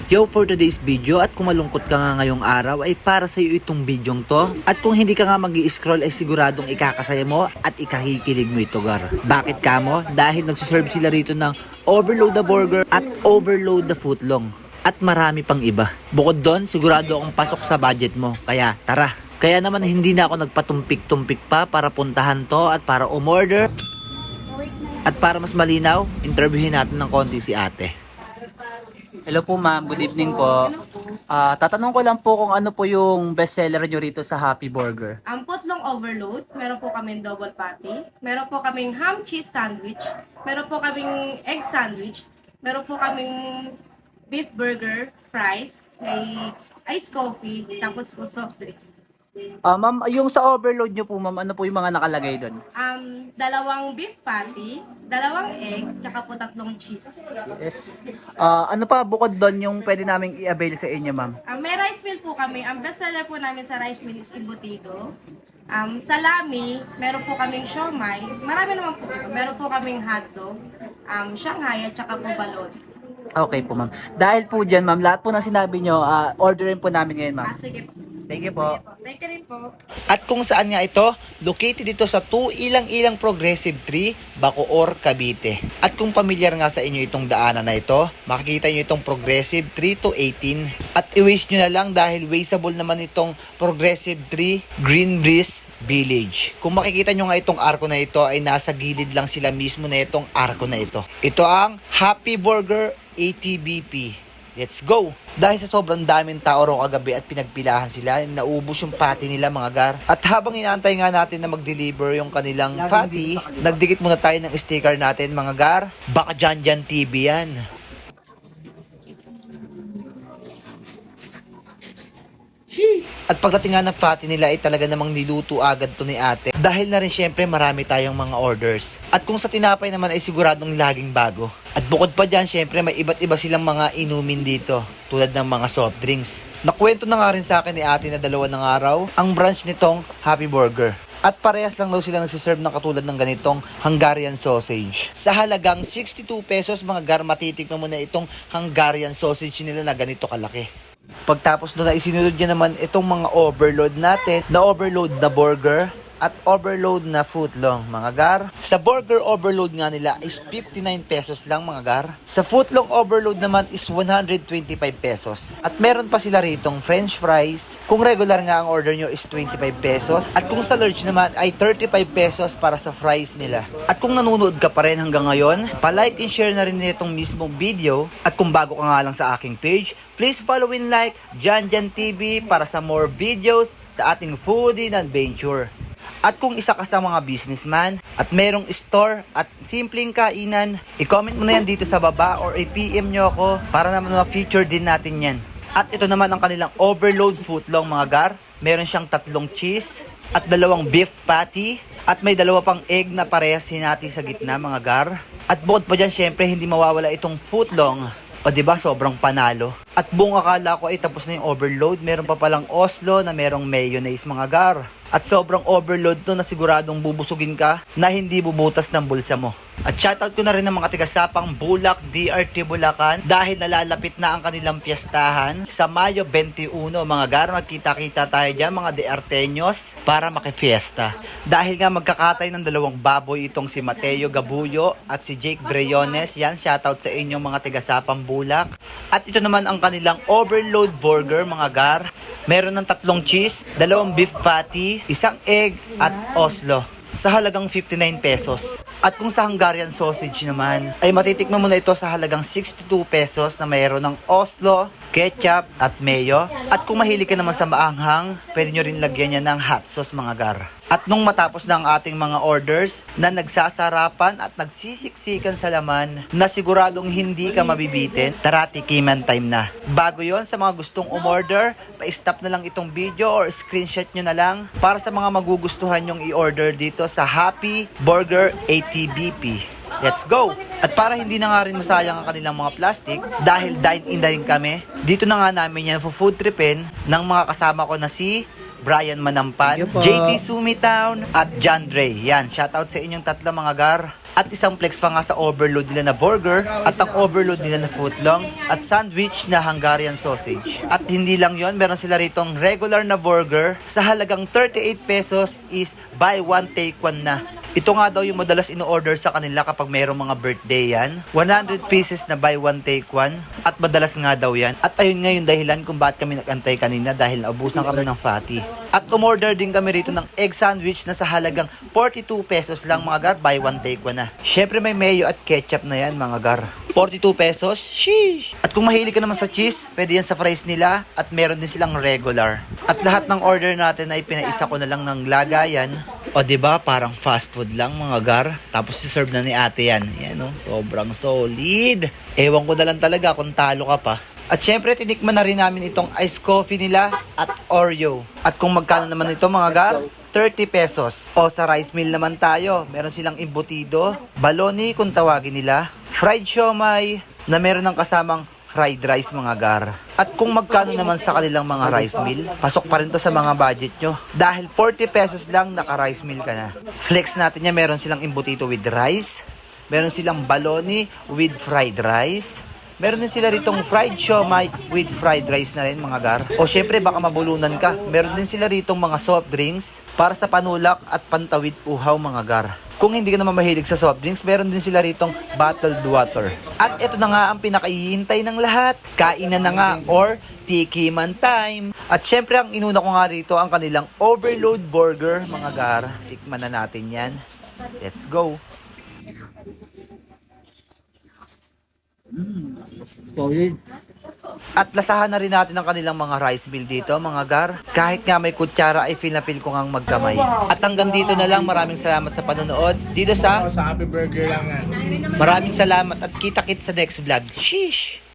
Yo, for today's video at kung malungkot ka nga ngayong araw ay para sa iyo itong bidyong to. At kung hindi ka nga mag-i-scroll ay siguradong ikakasaya mo at ikahikilig mo ito, gar. Bakit ka mo? Dahil nagsiserve sila rito ng overload the burger at overload the footlong. At marami pang iba. Bukod doon, sigurado akong pasok sa budget mo. Kaya tara. Kaya naman hindi na ako nagpatumpik-tumpik pa para puntahan to at para umorder. At para mas malinaw, interviewin natin ng konti si ate. Hello po ma'am, good evening po. Tatanong ko lang po kung ano po yung bestseller nyo rito sa Happy Burger. Ang putlong overload, meron po kaming double patty, meron po kaming ham cheese sandwich, meron po kaming egg sandwich, meron po kaming beef burger, fries, may iced coffee, tapos po soft drinks. Ma'am, yung sa overload nyo po ma'am, ano po yung mga nakalagay doon? Dalawang beef patty, dalawang egg, tsaka po tatlong cheese. Yes. Ano pa bukod doon yung pwede naming i-avail sa inyo ma'am? May rice meal po kami. Ang bestseller po namin sa rice meal is embutido. Salami, meron po kaming siomai. Marami naman po. Meron po kaming hotdog, Shanghai, at tsaka po balot. Okay po ma'am. Dahil po dyan ma'am, lahat po na sinabi nyo, orderin po namin ngayon ma'am. Sige po. Thank you po. Thank you rin po. At kung saan nga ito, located dito sa 2 Ilang-Ilang Progressive Tree, Bacoor, Cavite. At kung pamilyar nga sa inyo itong daanan na ito, makikita nyo itong Progressive 3 to 18. At i-waste nyo na lang dahil wasteable naman itong Progressive 3 Green Breeze Village. Kung makikita nyo nga itong arko na ito ay nasa gilid lang sila mismo na itong arko na ito. Ito ang Happy Burger ATBP. Let's go! Dahil sa sobrang daming tao raw kagabi at pinagpilahan sila, naubos yung patty nila mga gar. At habang inaantay nga natin na mag-deliver yung kanilang patty, nagdikit muna tayo ng sticker natin mga gar. Baka Janjan TV yan. At pagdating nga ng patty nila ay talaga namang niluto agad to ni ate. Dahil na rin syempre marami tayong mga orders. At kung sa tinapay naman ay siguradong laging bago. At bukod pa dyan syempre may iba't iba silang mga inumin dito. Tulad ng mga soft drinks. Nakwento na nga rin sa akin ni ate na 2 ng araw ang branch nitong Happy Burger. At parehas lang daw sila nagsiserve ng katulad ng ganitong Hungarian sausage. Sa halagang 62 pesos mga gar, matitikman mo na itong Hungarian sausage nila na ganito kalaki. Pagtapos doon na isinunod niya naman itong mga overload natin, na overload na burger at overload na footlong mga gar. Sa burger overload nga nila is 59 pesos lang mga gar. Sa footlong overload naman is 125 pesos. At meron pa sila ritong french fries. Kung regular nga ang order nyo is 25 pesos. At kung sa large naman ay 35 pesos para sa fries nila. At kung nanonood ka pa rin hanggang ngayon, pa-like and share na rin nitong mismong video. At kung bago ka nga lang sa aking page, please follow and like Janjan TV para sa more videos sa ating foodie adventure. At kung isa ka sa mga businessman at merong store at simpleng kainan, i-comment mo na yan dito sa baba or i-PM nyo ako para naman ma-feature din natin yan. At ito naman ang kanilang overload footlong mga gar. Meron siyang 3 cheese at 2 beef patty at may 2 pang egg na parehas hinati sa gitna mga gar. At bukod pa dyan syempre hindi mawawala itong footlong. O diba sobrang panalo. At buong akala ko ay tapos na yung overload. Meron pa palang Oslo na merong mayonnaise mga gar. At sobrang overload to na siguradong bubusugin ka na hindi bubutas ng bulsa mo. At shoutout ko na rin ng mga tigasapang Bulak, DRT Bulacan dahil nalalapit na ang kanilang piyestahan sa Mayo 21 mga gar. Magkita-kita tayo dyan mga DRTeños para makifiesta. Dahil nga magkakatay ng 2 baboy itong si Mateo Gabuyo at si Jake Breyones. Yan, shoutout sa inyong mga tigasapang Bulak. At ito naman ang kanilang overload burger mga gar. Meron ng 3 cheese, 2 beef patty, 1 egg at Oslo sa halagang 59 pesos. At kung sa Hungarian sausage naman, ay matitikman mo na ito sa halagang 62 pesos na mayroon ng Oslo, ketchup at mayo. At kung mahilig ka naman sa maanghang, pwede nyo rin lagyan niya ng hot sauce mga gar. At nung matapos na ang ating mga orders na nagsasarapan at nagsisiksikan sa laman na siguradong hindi ka mabibitin, tara tikiman time na. Bago yon sa mga gustong umorder, pa-stop na lang itong video or screenshot nyo na lang para sa mga magugustuhan nyong i-order dito sa Happy Burger ATBP. Let's go! At para hindi na nga rin masayang ang kanilang mga plastic, dahil dine-in na rin kami, dito na nga namin yan food tripin ng mga kasama ko na si Brian Manampan, JT Sumitown at John Dre. Yan, shoutout sa inyong 3 mga gar. At isang flex pa nga sa overload nila na burger at ang overload nila na footlong at sandwich na Hungarian sausage. At hindi lang yon, meron sila ritong regular na burger sa halagang 38 pesos is buy one take one na. Ito nga daw yung madalas in-order sa kanila kapag mayroong mga birthday yan. 100 pieces na buy one take one. At madalas nga daw yan. At ayun nga yung dahilan kung bakit kami nag-antay kanina dahil naubusan kami ng fatty. At umorder din kami rito ng egg sandwich na sa halagang 42 pesos lang mga gar. Buy one take one na. Syempre may mayo at ketchup na yan mga gar. 42 pesos? Sheesh! At kung mahilig ka naman sa cheese, pwede yan sa fries nila at meron din silang regular. At lahat ng order natin ay pinaisa ko na lang ng lagayan. O diba, parang fast food lang mga gar. Tapos si-serve na ni ate yan. Yan o, sobrang solid. Ewan ko na lang talaga kung talo ka pa. At syempre, tinikman na rin namin itong iced coffee nila at Oreo. At kung magkano naman ito mga gar? 30 pesos. O sa rice meal naman tayo, meron silang embutido, baloni kung tawagin nila, fried siomay, na meron ng kasamang fried rice mga gar. At kung magkano naman sa kanilang mga rice meal, pasok pa rin to sa mga budget nyo. Dahil 40 pesos lang naka-rice meal ka na. Flex natin niya, meron silang embutido with rice, meron silang baloni with fried rice, meron din sila ritong fried siomay with fried rice na rin mga gar. O syempre baka mabulunan ka. Meron din sila ritong mga soft drinks para sa panulak at pantawid uhaw mga gar. Kung hindi ka naman mahilig sa soft drinks, meron din sila ritong bottled water. At ito na nga ang pinakahihintay ng lahat. Kainan na nga or tikiman time. At syempre ang inuna ko nga rito ang kanilang overload burger mga gar. Tikman na natin yan. Let's go. Solid. At lasahan na rin natin ang kanilang mga rice meal dito mga gar. Kahit nga may kutsara ay feel na feel ko ngang magkamay. At hanggang dito na lang, maraming salamat sa panonood dito sa Sa Happy Burger lang yan. Maraming salamat at kita-kits sa next vlog. Sheesh!